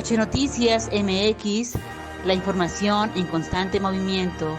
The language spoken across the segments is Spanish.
H Noticias MX, la información en constante movimiento.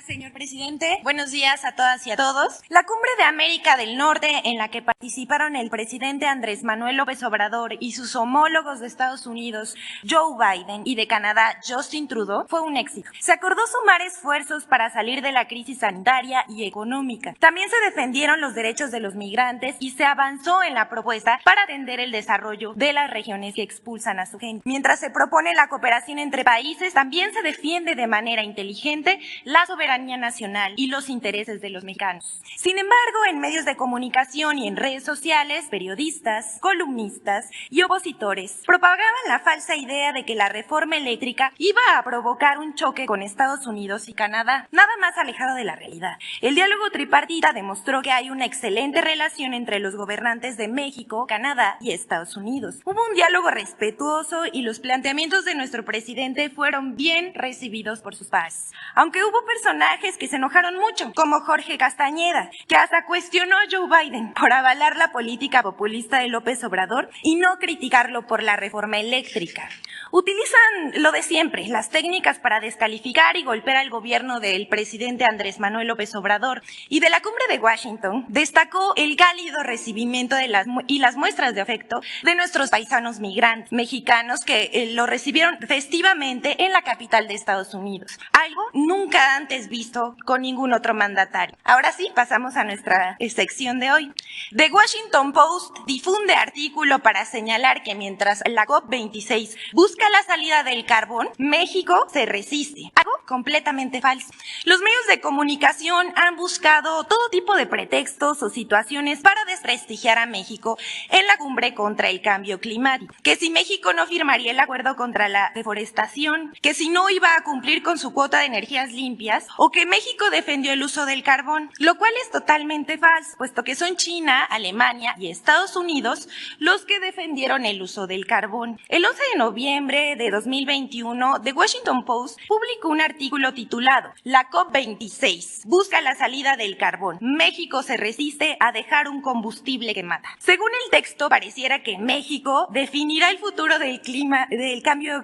Señor presidente, buenos días a todas y a todos. La Cumbre de América del Norte, en la que participaron el presidente Andrés Manuel López Obrador y sus homólogos de Estados Unidos, Joe Biden, y de Canadá, Justin Trudeau, fue un éxito. Se acordó sumar esfuerzos para salir de la crisis sanitaria y económica. También se defendieron los derechos de los migrantes y se avanzó en la propuesta para atender el desarrollo de las regiones que expulsan a su gente. Mientras se propone la cooperación entre países, también se defiende de manera inteligente la soberanía nacional y los intereses de los mexicanos. Sin embargo, en medios de comunicación y en redes sociales, periodistas, columnistas y opositores propagaban la falsa idea de que la reforma eléctrica iba a provocar un choque con Estados Unidos y Canadá, nada más alejado de la realidad. El diálogo tripartita demostró que hay una excelente relación entre los gobernantes de México, Canadá y Estados Unidos. Hubo un diálogo respetuoso y los planteamientos de nuestro presidente fueron bien recibidos por sus pares. Aunque hubo personajes que se enojaron mucho, como Jorge Castañeda, que hasta cuestionó a Joe Biden por avalar la política populista de López Obrador y no criticarlo por la reforma eléctrica. Utilizan lo de siempre, las técnicas para descalificar y golpear al gobierno del presidente Andrés Manuel López Obrador. Y de la cumbre de Washington destacó el cálido recibimiento de las muestras de afecto de nuestros paisanos migrantes mexicanos que lo recibieron festivamente en la capital de Estados Unidos. Algo nunca antes visto con ningún otro mandatario. Ahora sí, pasamos a nuestra sección de hoy. The Washington Post difunde artículo para señalar que mientras la COP26 busca la salida del carbón, México se resiste. Algo completamente falso. Los medios de comunicación han buscado todo tipo de pretextos o situaciones para desprestigiar a México en la cumbre contra el cambio climático. Que si México no firmaría el acuerdo contra la deforestación, que si no iba a cumplir con su cuota de energías limpias, o que México defendió el uso del carbón, lo cual es totalmente falso, puesto que son China, Alemania y Estados Unidos los que defendieron el uso del carbón. El 11 de noviembre de 2021, The Washington Post publicó un artículo titulado La COP26 busca la salida del carbón. México se resiste a dejar un combustible que mata. Según el texto, pareciera que México definirá el futuro del cambio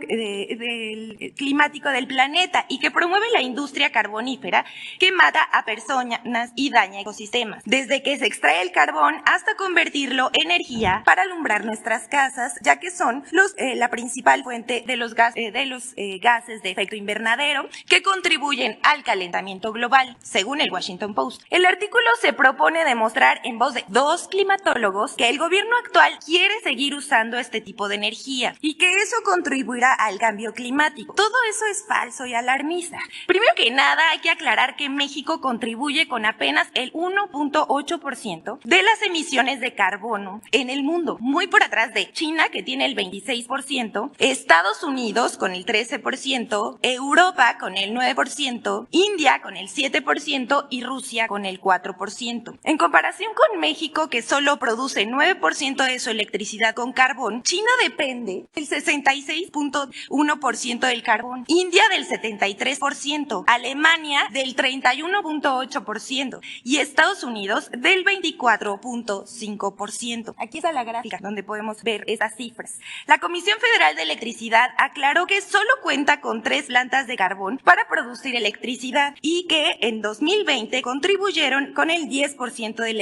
climático del planeta y que promueve la industria carbonífera que mata a personas y daña ecosistemas. Desde que se extrae el carbón hasta convertirlo en energía para alumbrar nuestras casas, ya que son la principal fuente de los gases de efecto invernadero que contribuyen al calentamiento global, según el Washington Post. El artículo se propone demostrar en voz de dos climatólogos que el gobierno actual quiere seguir usando este tipo de energía y que eso contribuirá al cambio climático. Todo eso es falso y alarmista. Primero que nada, hay que aclarar que México contribuye con apenas el 1.8% de las emisiones de carbono en el mundo, muy por atrás de China, que tiene el 26%, Estados Unidos con el 13%, Europa con el 9%, India con el 7% y Rusia con el 4%. En comparación con México, que solo produce 9% de su electricidad con carbón, China depende del 66.1% del carbón, India del 73%, Alemania del 31.8% y Estados Unidos del 24.5%. Aquí está la gráfica donde podemos ver esas cifras. La Comisión Federal de Electricidad aclaró que solo cuenta con 3 plantas de carbón para producir electricidad y que en 2020 contribuyeron con el 10% de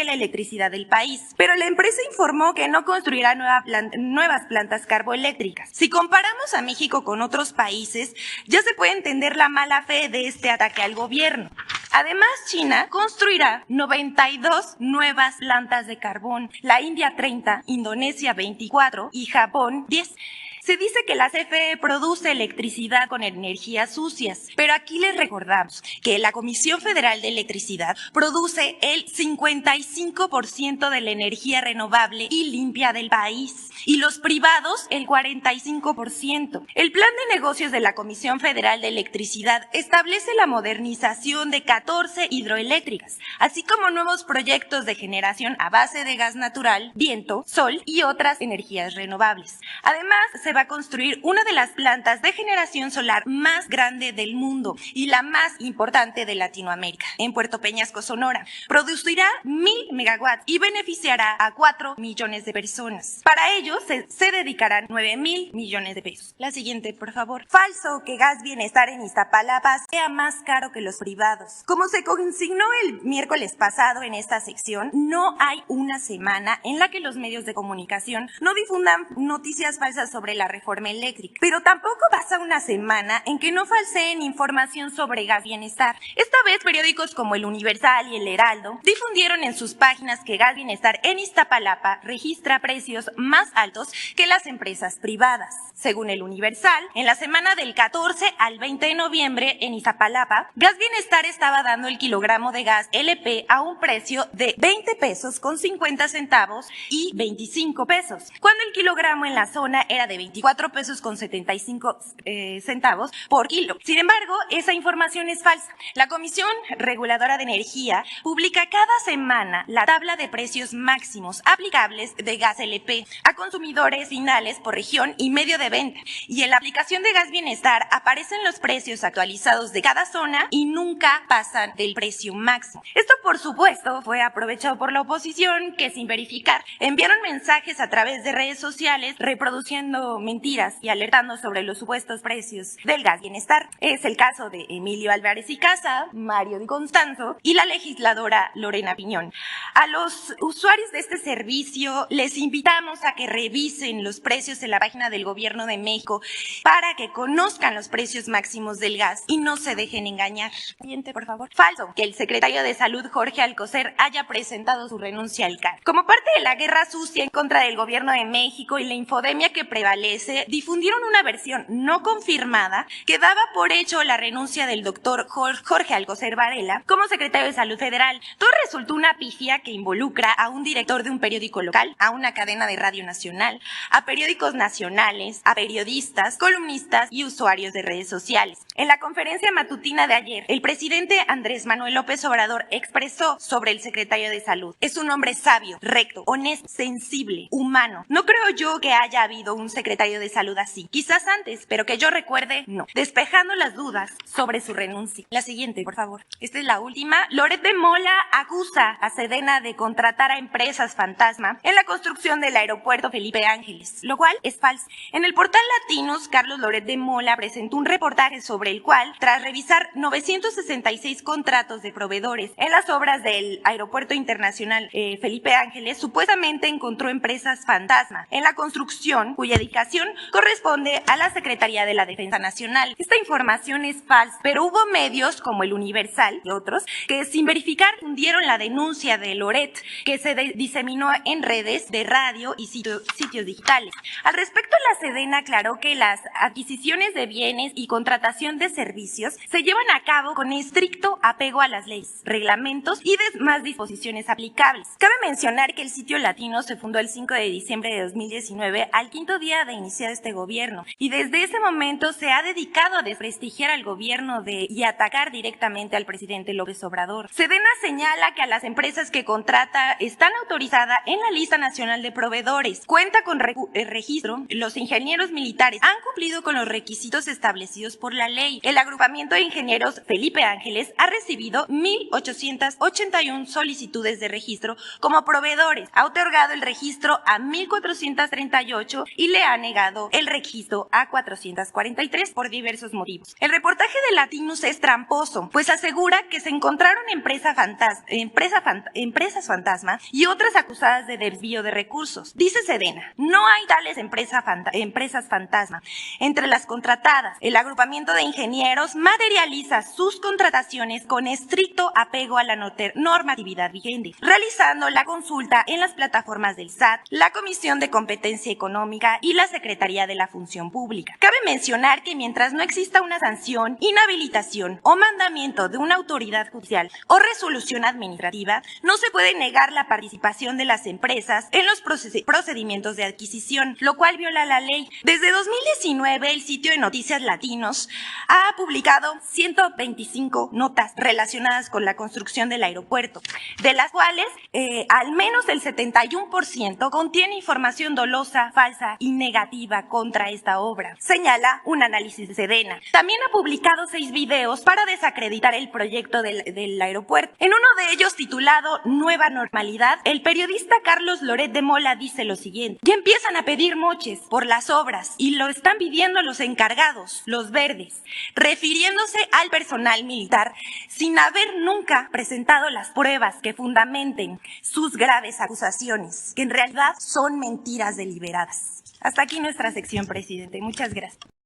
la electricidad del país. Pero la empresa informó que no construirá nuevas plantas carboeléctricas. Si comparamos a México con otros países, ya se puede entender la mala fe de este ataque al gobierno. Además, China construirá 92 nuevas plantas de carbón, la India 30, Indonesia 24 y Japón 10. Se dice que la CFE produce electricidad con energías sucias, pero aquí les recordamos que la Comisión Federal de Electricidad produce el 55% de la energía renovable y limpia del país y los privados el 45%. El plan de negocios de la Comisión Federal de Electricidad establece la modernización de 14 hidroeléctricas, así como nuevos proyectos de generación a base de gas natural, viento, sol y otras energías renovables. Además, se va a construir una de las plantas de generación solar más grande del mundo y la más importante de Latinoamérica, en Puerto Peñasco, Sonora. Producirá 1,000 megawatts y beneficiará a 4 millones de personas. Para ello se dedicarán 9,000 millones de pesos. La siguiente, por favor. Falso que Gas Bienestar en Iztapalapa sea más caro que los privados. Como se consignó el miércoles pasado en esta sección, no hay una semana en la que los medios de comunicación no difundan noticias falsas sobre la reforma eléctrica, pero tampoco pasa una semana en que no falseen información sobre Gas Bienestar. Esta vez periódicos como El Universal y El Heraldo difundieron en sus páginas que Gas Bienestar en Iztapalapa registra precios más altos que las empresas privadas. Según El Universal, en la semana del 14 al 20 de noviembre en Iztapalapa, Gas Bienestar estaba dando el kilogramo de gas LP a un precio de 20 pesos con 50 centavos y 25 pesos, cuando el kilogramo en la zona era de 24 pesos con 75 centavos por kilo. Sin embargo, esa información es falsa. La Comisión Reguladora de Energía publica cada semana la tabla de precios máximos aplicables de gas LP a consumidores finales por región y medio de venta. Y en la aplicación de Gas Bienestar aparecen los precios actualizados de cada zona y nunca pasan del precio máximo. Esto, por supuesto, fue aprovechado por la oposición que, sin verificar, enviaron mensajes a través de redes sociales reproduciendo mentiras y alertando sobre los supuestos precios del Gas Bienestar. Es el caso de Emilio Álvarez y Casa, Mario Di Constanzo y la legisladora Lorena Piñón. A los usuarios de este servicio les invitamos a que revisen los precios en la página del Gobierno de México para que conozcan los precios máximos del gas y no se dejen engañar. Siguiente, por favor. Falso que el secretario de Salud, Jorge Alcocer, haya presentado su renuncia al cargo. Como parte de la guerra sucia en contra del Gobierno de México y la infodemia que prevalece, difundieron una versión no confirmada que daba por hecho la renuncia del doctor Jorge Alcocer Varela como secretario de Salud Federal. Todo resultó una pifia que involucra a un director de un periódico local, a una cadena de radio nacional, a periódicos nacionales, a periodistas, columnistas y usuarios de redes sociales. En la conferencia matutina de ayer, el presidente Andrés Manuel López Obrador expresó sobre el secretario de Salud: es un hombre sabio, recto, honesto, sensible, humano. No creo yo que haya habido un secretario de Salud así. Quizás antes, pero que yo recuerde, no. Despejando las dudas sobre su renuncia. La siguiente, por favor. Esta es la última. Loret de Mola acusa a Sedena de contratar a empresas fantasma en la construcción del aeropuerto Felipe Ángeles, lo cual es falso. En el portal Latinos, Carlos Loret de Mola presentó un reportaje sobre el cual, tras revisar 966 contratos de proveedores en las obras del Aeropuerto Internacional Felipe Ángeles, supuestamente encontró empresas fantasma en la construcción, cuya dedicación corresponde a la Secretaría de la Defensa Nacional. Esta información es falsa, pero hubo medios como El Universal y otros que, sin verificar, hundieron la denuncia de Loret, que se diseminó en redes de radio y sitios digitales. Al respecto, la Sedena aclaró que las adquisiciones de bienes y contratación de servicios se llevan a cabo con estricto apego a las leyes, reglamentos y demás disposiciones aplicables. Cabe mencionar que el sitio Latino se fundó el 5 de diciembre de 2019, al quinto día de iniciar este gobierno, y desde ese momento se ha dedicado a desprestigiar al gobierno y atacar directamente al presidente López Obrador. Sedena señala que a las empresas que contrata están autorizadas en la lista nacional de proveedores, cuenta con registro, los ingenieros militares han cumplido con los requisitos establecidos por la ley. El agrupamiento de ingenieros Felipe Ángeles ha recibido 1,881 solicitudes de registro como proveedores, ha otorgado el registro a 1,438 y le ha negado el registro a 443 por diversos motivos. El reportaje de Latinos es tramposo, pues asegura que se encontraron empresas fantasma y otras acusadas de desvío de recursos. Dice Sedena, no hay tales empresas fantasma. Entre las contratadas, el agrupamiento de ingenieros materializa sus contrataciones con estricto apego a la normatividad vigente, realizando la consulta en las plataformas del SAT, la Comisión de Competencia Económica y la Secretaría de la Función Pública. Cabe mencionar que mientras no exista una sanción, inhabilitación o mandamiento de una autoridad judicial o resolución administrativa, no se puede negar la participación de las empresas en los procedimientos de adquisición, lo cual viola la ley. Desde 2019, el sitio de Noticias Latinos ha publicado 125 notas relacionadas con la construcción del aeropuerto, de las cuales al menos el 71% contiene información dolosa, falsa y negativa negativa contra esta obra, señala un análisis de Sedena. También ha publicado 6 videos para desacreditar el proyecto del aeropuerto. En uno de ellos, titulado Nueva Normalidad, el periodista Carlos Loret de Mola dice lo siguiente: ya empiezan a pedir moches por las obras y lo están pidiendo los encargados, los verdes, refiriéndose al personal militar sin haber nunca presentado las pruebas que fundamenten sus graves acusaciones, que en realidad son mentiras deliberadas. Hasta aquí nuestra sección, presidente. Muchas gracias.